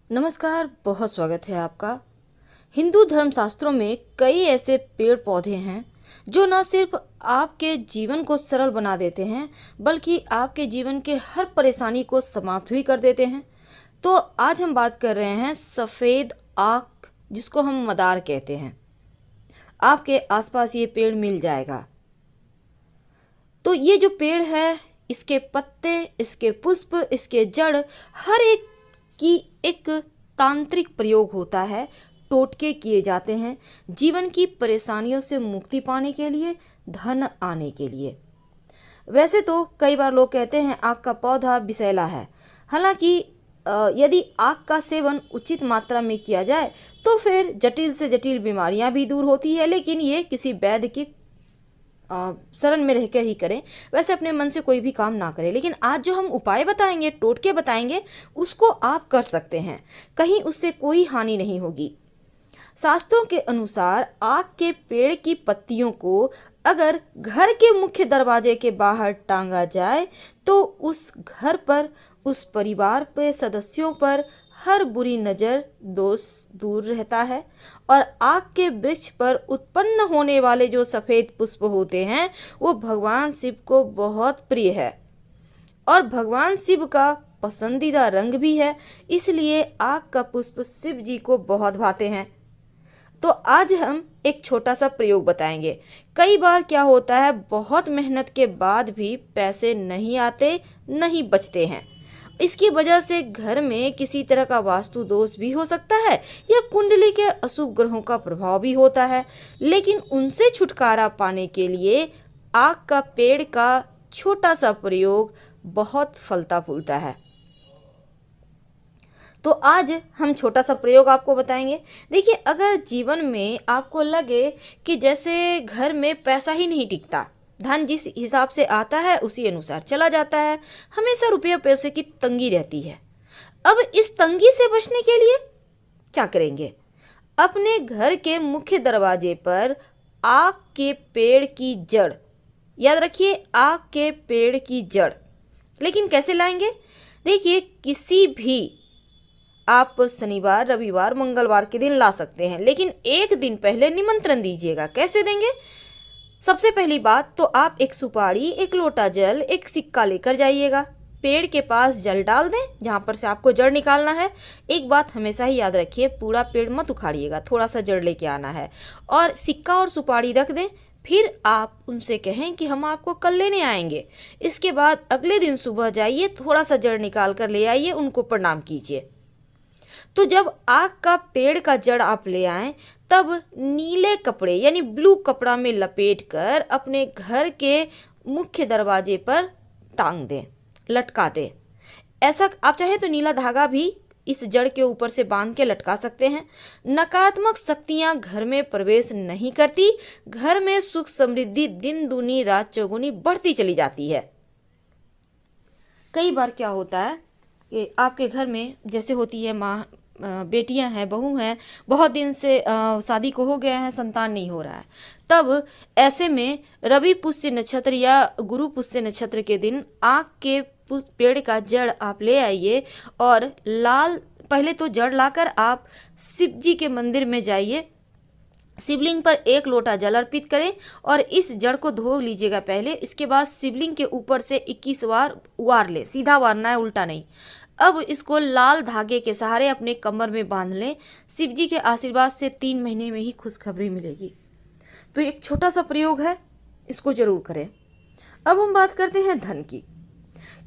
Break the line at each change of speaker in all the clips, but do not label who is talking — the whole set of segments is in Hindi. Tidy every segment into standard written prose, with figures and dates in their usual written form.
नमस्कार, बहुत स्वागत है आपका। हिंदू धर्मशास्त्रों में कई ऐसे पेड़ पौधे हैं जो न सिर्फ आपके जीवन को सरल बना देते हैं बल्कि आपके जीवन के हर परेशानी को समाप्त भी कर देते हैं। तो आज हम बात कर रहे हैं सफ़ेद आक, जिसको हम मदार कहते हैं। आपके आसपास ये पेड़ मिल जाएगा। तो ये जो पेड़ है, इसके पत्ते, इसके पुष्प, इसके जड़, हर एक की एक तांत्रिक प्रयोग होता है। टोटके किए जाते हैं जीवन की परेशानियों से मुक्ति पाने के लिए, धन आने के लिए। वैसे तो कई बार लोग कहते हैं आक का पौधा विषैला है। हालांकि यदि आक का सेवन उचित मात्रा में किया जाए तो फिर जटिल से जटिल बीमारियां भी दूर होती है, लेकिन ये किसी वैद्य की शरण में रहकर ही करें। वैसे अपने मन से कोई भी काम ना करें, लेकिन आज जो हम उपाय बताएंगे, टोटके बताएंगे, उसको आप कर सकते हैं। कहीं उससे कोई हानि नहीं होगी। शास्त्रों के अनुसार आक के पेड़ की पत्तियों को अगर घर के मुख्य दरवाजे के बाहर टांगा जाए तो उस घर पर, उस परिवार पे सदस्यों पर हर बुरी नज़र, दोष दूर रहता है। और आक के वृक्ष पर उत्पन्न होने वाले जो सफ़ेद पुष्प होते हैं वो भगवान शिव को बहुत प्रिय है और भगवान शिव का पसंदीदा रंग भी है, इसलिए आक का पुष्प शिव जी को बहुत भाते हैं। तो आज हम एक छोटा सा प्रयोग बताएंगे। कई बार क्या होता है, बहुत मेहनत के बाद भी पैसे नहीं आते, नहीं बचते हैं। इसकी वजह से घर में किसी तरह का वास्तु दोष भी हो सकता है या कुंडली के अशुभ ग्रहों का प्रभाव भी होता है। लेकिन उनसे छुटकारा पाने के लिए आक का पेड़ का छोटा सा प्रयोग बहुत फलता फूलता है। तो आज हम छोटा सा प्रयोग आपको बताएंगे। देखिए, अगर जीवन में आपको लगे कि जैसे घर में पैसा ही नहीं टिकता, धन जिस हिसाब से आता है उसी अनुसार चला जाता है, हमेशा रुपये पैसे की तंगी रहती है। अब इस तंगी से बचने के लिए क्या करेंगे? अपने घर के मुख्य दरवाजे पर आक के पेड़ की जड़, याद रखिए आक के पेड़ की जड़। लेकिन कैसे लाएंगे? देखिए, किसी भी आप शनिवार, रविवार, मंगलवार के दिन ला सकते हैं, लेकिन एक दिन पहले निमंत्रण दीजिएगा। कैसे देंगे? सबसे पहली बात तो आप एक सुपारी, एक लोटा जल, एक सिक्का लेकर जाइएगा। पेड़ के पास जल डाल दें जहाँ पर से आपको जड़ निकालना है। एक बात हमेशा ही याद रखिए, पूरा पेड़ मत उखाड़िएगा, थोड़ा सा जड़ लेके आना है और सिक्का और सुपारी रख दें। फिर आप उनसे कहें कि हम आपको कल लेने आएंगे। इसके बाद अगले दिन सुबह जाइए, थोड़ा सा जड़ निकाल कर ले आइए, उनको प्रणाम कीजिए। तो जब आक का पेड़ का जड़ आप ले आएं, तब नीले कपड़े यानी ब्लू कपड़ा में लपेट कर अपने घर के मुख्य दरवाजे पर टांग दें, लटका दें। ऐसा आप चाहे तो नीला धागा भी इस जड़ के ऊपर से बांध के लटका सकते हैं। नकारात्मक शक्तियां घर में प्रवेश नहीं करती, घर में सुख समृद्धि दिन दूनी रात चौगुनी बढ़ती चली जाती है। कई बार क्या होता है कि आपके घर में जैसे होती है माँ, बेटियां हैं, बहू हैं, बहुत दिन से शादी को हो गया है, संतान नहीं हो रहा है। तब ऐसे में रवि पुष्य नक्षत्र या गुरु पुष्य नक्षत्र के दिन आक के पेड़ का जड़ आप ले आइए और लाल, पहले तो जड़ लाकर आप शिव जी के मंदिर में जाइए, शिवलिंग पर एक लोटा जल अर्पित करें और इस जड़ को धो लीजिएगा पहले। इसके बाद शिवलिंग के ऊपर से 21 बार वार लें, सीधा वारना है, उल्टा नहीं। अब इसको लाल धागे के सहारे अपने कमर में बांध लें। शिव जी के आशीर्वाद से 3 महीने में ही खुशखबरी मिलेगी। तो एक छोटा सा प्रयोग है, इसको जरूर करें। अब हम बात करते हैं धन की।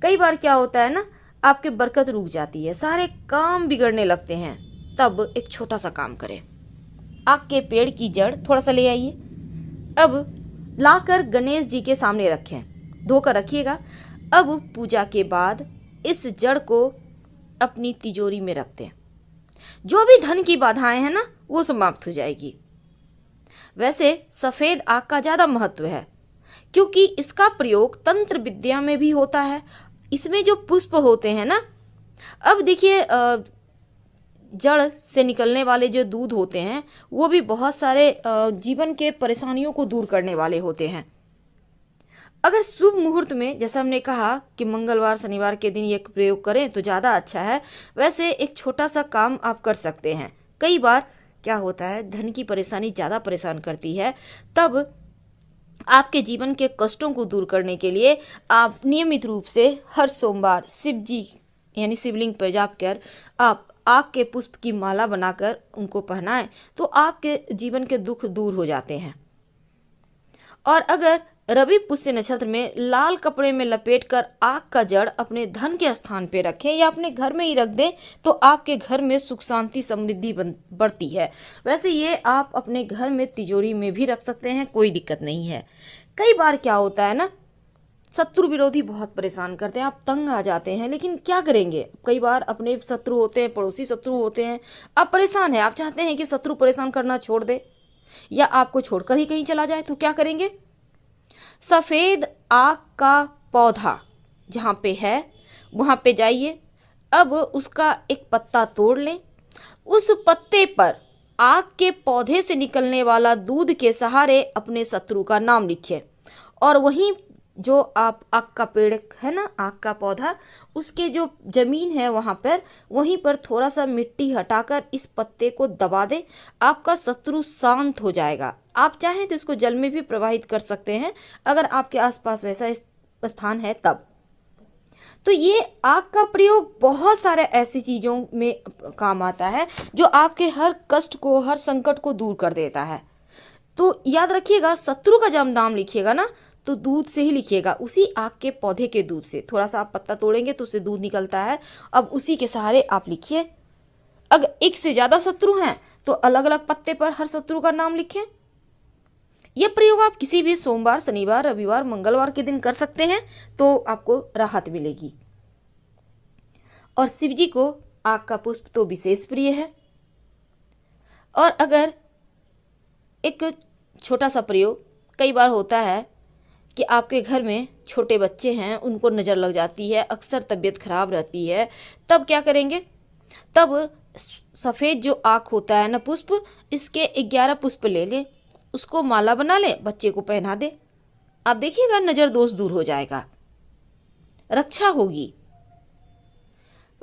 कई बार क्या होता है ना, आपके बरकत रुक जाती है, सारे काम बिगड़ने लगते हैं। तब एक छोटा सा काम करें, आक के पेड़ की जड़ थोड़ा सा ले आइए। अब लाकर गणेश जी के सामने रखें, धोकर रखिएगा। अब पूजा के बाद इस जड़ को अपनी तिजोरी में रख दें। जो भी धन की बाधाएं हैं ना, वो समाप्त हो जाएगी। वैसे सफ़ेद आक का ज़्यादा महत्व है क्योंकि इसका प्रयोग तंत्र विद्या में भी होता है। इसमें जो पुष्प होते हैं ना, अब देखिए जड़ से निकलने वाले जो दूध होते हैं वो भी बहुत सारे जीवन के परेशानियों को दूर करने वाले होते हैं। अगर शुभ मुहूर्त में, जैसा हमने कहा कि मंगलवार शनिवार के दिन ये प्रयोग करें तो ज़्यादा अच्छा है। वैसे एक छोटा सा काम आप कर सकते हैं। कई बार क्या होता है, धन की परेशानी ज़्यादा परेशान करती है, तब आपके जीवन के कष्टों को दूर करने के लिए आप नियमित रूप से हर सोमवार शिव जी यानी शिवलिंग पर जाप कर आप आक के पुष्प की माला बनाकर उनको पहनाएं तो आपके जीवन के दुख दूर हो जाते हैं। और अगर रवि पुष्य नक्षत्र में लाल कपड़े में लपेटकर आग का जड़ अपने धन के स्थान पे रखें या अपने घर में ही रख दें तो आपके घर में सुख शांति समृद्धि बढ़ती है। वैसे ये आप अपने घर में तिजोरी में भी रख सकते हैं, कोई दिक्कत नहीं है। कई बार क्या होता है ना, शत्रु विरोधी बहुत परेशान करते हैं, आप तंग आ जाते हैं, लेकिन क्या करेंगे। कई बार अपने शत्रु होते हैं, पड़ोसी शत्रु होते हैं, आप परेशान हैं, आप चाहते हैं कि शत्रु परेशान करना छोड़ दे या आपको छोड़कर ही कहीं चला जाए, तो क्या करेंगे। सफ़ेद आक का पौधा जहाँ पे है वहाँ पे जाइए, अब उसका एक पत्ता तोड़ लें, उस पत्ते पर आक के पौधे से निकलने वाला दूध के सहारे अपने शत्रु का नाम लिखिए और वहीं जो आप आक का पेड़ है ना, आक का पौधा, उसके जो जमीन है वहाँ पर, वहीं पर थोड़ा सा मिट्टी हटाकर इस पत्ते को दबा दें, आपका शत्रु शांत हो जाएगा। आप चाहें तो इसको जल में भी प्रवाहित कर सकते हैं अगर आपके आसपास वैसा स्थान है तब। तो ये आग का प्रयोग बहुत सारे ऐसी चीज़ों में काम आता है जो आपके हर कष्ट को, हर संकट को दूर कर देता है। तो याद रखिएगा, शत्रु का जब नाम लिखिएगा ना तो दूध से ही लिखिएगा, उसी आग के पौधे के दूध से। थोड़ा सा आप पत्ता तोड़ेंगे तो उससे दूध निकलता है, अब उसी के सहारे आप लिखिए। अगर एक से ज़्यादा शत्रु हैं तो अलग अलग पत्ते पर हर शत्रु का नाम लिखें। यह प्रयोग आप किसी भी सोमवार, शनिवार, रविवार, मंगलवार के दिन कर सकते हैं तो आपको राहत मिलेगी। और शिव जी को आग का पुष्प तो विशेष प्रिय है। और अगर एक छोटा सा प्रयोग, कई बार होता है कि आपके घर में छोटे बच्चे हैं, उनको नज़र लग जाती है, अक्सर तबीयत खराब रहती है, तब क्या करेंगे, तब सफ़ेद जो आँख होता है ना पुष्प, इसके 11 पुष्प ले लें, उसको माला बना लें, बच्चे को पहना दे, आप देखिएगा नज़र दोष दूर हो जाएगा, रक्षा होगी।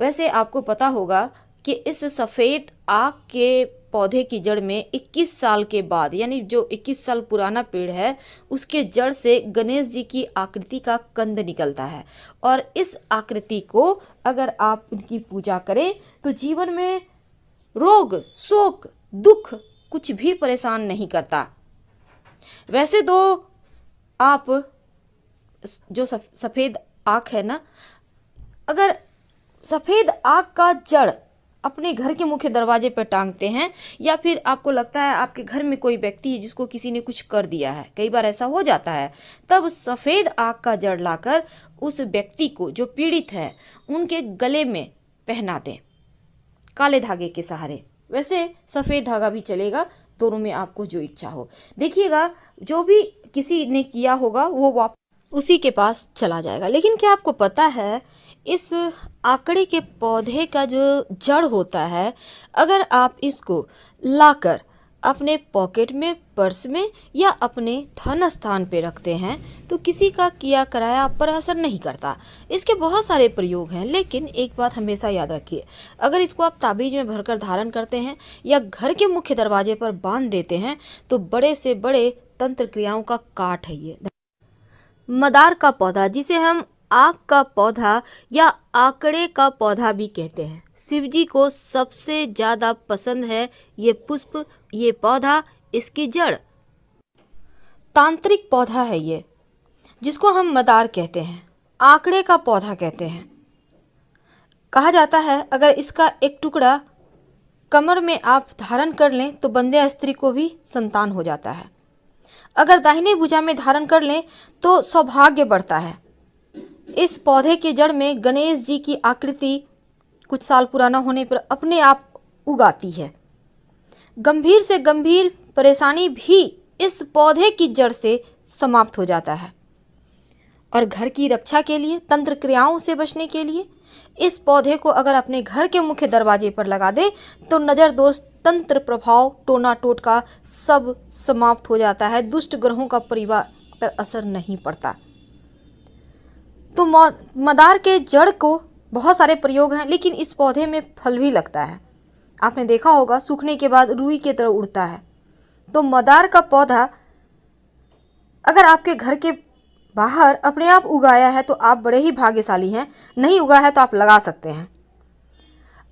वैसे आपको पता होगा कि इस सफ़ेद आँख के पौधे की जड़ में 21 साल के बाद, यानी जो 21 साल पुराना पेड़ है उसके जड़ से गणेश जी की आकृति का कंद निकलता है और इस आकृति को अगर आप उनकी पूजा करें तो जीवन में रोग, शोक, दुख कुछ भी परेशान नहीं करता। वैसे तो आप जो सफ़ेद आँख है ना, अगर सफ़ेद आँख का जड़ अपने घर के मुख्य दरवाजे पर टांगते हैं या फिर आपको लगता है आपके घर में कोई व्यक्ति है जिसको किसी ने कुछ कर दिया है, कई बार ऐसा हो जाता है, तब सफ़ेद आँख का जड़ लाकर उस व्यक्ति को जो पीड़ित है उनके गले में पहना दें काले धागे के सहारे। वैसे सफ़ेद धागा भी चलेगा, दोनों में आपको जो इच्छा हो। देखिएगा, जो भी किसी ने किया होगा वो वापस उसी के पास चला जाएगा। लेकिन क्या आपको पता है, इस आकड़े के पौधे का जो जड़ होता है, अगर आप इसको लाकर अपने पॉकेट में, पर्स में या अपने धन स्थान पे रखते हैं तो किसी का किया कराया आप पर असर नहीं करता। इसके बहुत सारे प्रयोग हैं, लेकिन एक बात हमेशा याद रखिए, अगर इसको आप ताबीज़ में भरकर धारण करते हैं या घर के मुख्य दरवाजे पर बांध देते हैं तो बड़े से बड़े तंत्र क्रियाओं का काट है ये। मदार का पौधा, जिसे हम आग का पौधा या आकड़े का पौधा भी कहते हैं, शिव जी को सबसे ज़्यादा पसंद है ये पुष्प, ये पौधा, इसकी जड़। तांत्रिक पौधा है ये, जिसको हम मदार कहते हैं, आकड़े का पौधा कहते हैं। कहा जाता है अगर इसका एक टुकड़ा कमर में आप धारण कर लें तो बंध्या स्त्री को भी संतान हो जाता है। अगर दाहिने भुजा में धारण कर लें तो सौभाग्य बढ़ता है। इस पौधे के जड़ में गणेश जी की आकृति कुछ साल पुराना होने पर अपने आप उगाती है। गंभीर से गंभीर परेशानी भी इस पौधे की जड़ से समाप्त हो जाता है। और घर की रक्षा के लिए, तंत्र क्रियाओं से बचने के लिए इस पौधे को अगर अपने घर के मुख्य दरवाजे पर लगा दे तो नज़र दोष, तंत्र प्रभाव, टोना टोटका सब समाप्त हो जाता है। दुष्ट ग्रहों का परिवार पर असर नहीं पड़ता। तो मदार के जड़ को बहुत सारे प्रयोग हैं, लेकिन इस पौधे में फल भी लगता है। आपने देखा होगा सूखने के बाद रुई की तरह उड़ता है। तो मदार का पौधा अगर आपके घर के बाहर अपने आप उगाया है तो आप बड़े ही भाग्यशाली हैं, नहीं उगा है तो आप लगा सकते हैं।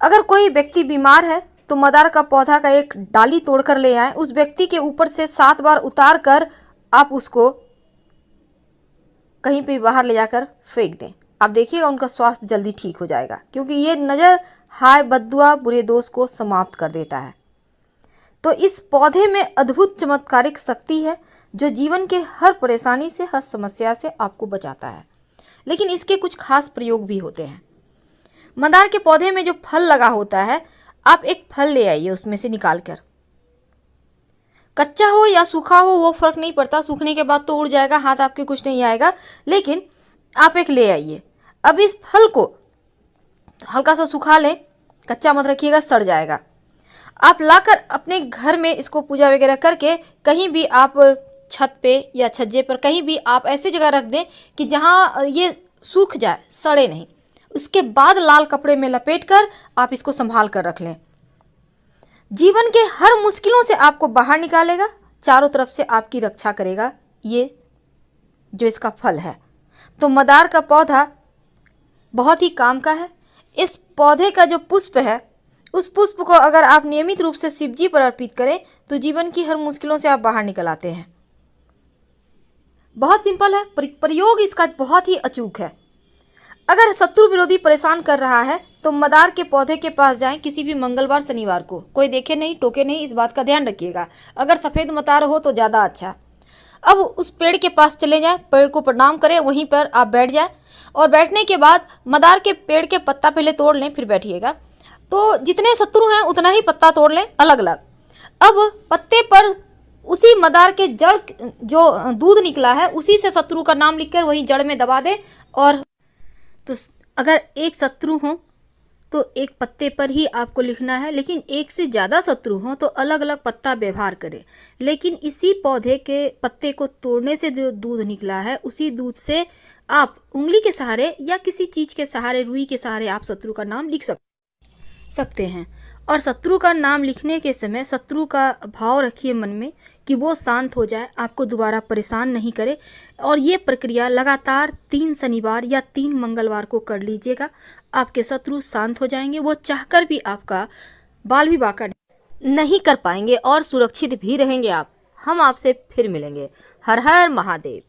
अगर कोई व्यक्ति बीमार है तो मदार का पौधा का एक डाली तोड़कर ले आए, उस व्यक्ति के ऊपर से 7 बार उतार कर आप उसको कहीं पे बाहर ले जाकर फेंक दें। आप देखिएगा उनका स्वास्थ्य जल्दी ठीक हो जाएगा, क्योंकि ये नज़र हाय बद्दुआ बुरे दोष को समाप्त कर देता है। तो इस पौधे में अद्भुत चमत्कारिक शक्ति है जो जीवन के हर परेशानी से, हर समस्या से आपको बचाता है। लेकिन इसके कुछ खास प्रयोग भी होते हैं। मंदार के पौधे में जो फल लगा होता है, आप एक फल ले आइए उसमें से निकाल कर, कच्चा हो या सूखा हो वो फर्क नहीं पड़ता, सूखने के बाद तो उड़ जाएगा, हाथ आपके कुछ नहीं आएगा, लेकिन आप एक ले आइए। अब इस फल को हल्का सा सुखा लें, कच्चा मत रखिएगा, सड़ जाएगा। आप लाकर अपने घर में इसको पूजा वगैरह करके कहीं भी आप छत पे या छज्जे पर कहीं भी आप ऐसी जगह रख दें कि जहाँ ये सूख जाए, सड़े नहीं। उसके बाद लाल कपड़े में लपेट कर आप इसको संभाल कर रख लें। जीवन के हर मुश्किलों से आपको बाहर निकालेगा, चारों तरफ से आपकी रक्षा करेगा ये जो इसका फल है। तो मदार का पौधा बहुत ही काम का है। इस पौधे का जो पुष्प है, उस पुष्प को अगर आप नियमित रूप से शिव जी पर अर्पित करें तो जीवन की हर मुश्किलों से आप बाहर निकल आते हैं। बहुत सिंपल है, प्रयोग इसका बहुत ही अचूक है। अगर शत्रु विरोधी परेशान कर रहा है तो मदार के पौधे के पास जाएं किसी भी मंगलवार शनिवार को, कोई देखे नहीं टोके नहीं, इस बात का ध्यान रखिएगा। अगर सफ़ेद मदार हो तो ज़्यादा अच्छा। अब उस पेड़ के पास चले जाएं, पेड़ को प्रणाम करें, वहीं पर आप बैठ जाएं और बैठने के बाद मदार के पेड़ के पत्ता पहले तोड़ लें, फिर बैठिएगा। तो जितने शत्रु हैं उतना ही पत्ता तोड़ लें अलग अलग। अब पत्ते पर उसी मदार के जड़ जो दूध निकला है उसी से शत्रु का नाम लिखकर वहीं जड़ में दबा दें। और तो अगर एक शत्रु हो तो एक पत्ते पर ही आपको लिखना है, लेकिन एक से ज़्यादा शत्रु हो तो अलग अलग पत्ता व्यवहार करें। लेकिन इसी पौधे के पत्ते को तोड़ने से जो दूध निकला है उसी दूध से आप उंगली के सहारे या किसी चीज़ के सहारे, रुई के सहारे आप शत्रु का नाम लिख सकते हैं। और शत्रु का नाम लिखने के समय शत्रु का भाव रखिए मन में कि वो शांत हो जाए, आपको दोबारा परेशान नहीं करे। और ये प्रक्रिया लगातार 3 शनिवार या 3 मंगलवार को कर लीजिएगा। आपके शत्रु शांत हो जाएंगे, वो चाहकर भी आपका बाल विवाह नहीं कर पाएंगे और सुरक्षित भी रहेंगे आप। हम आपसे फिर मिलेंगे। हर हर महादेव।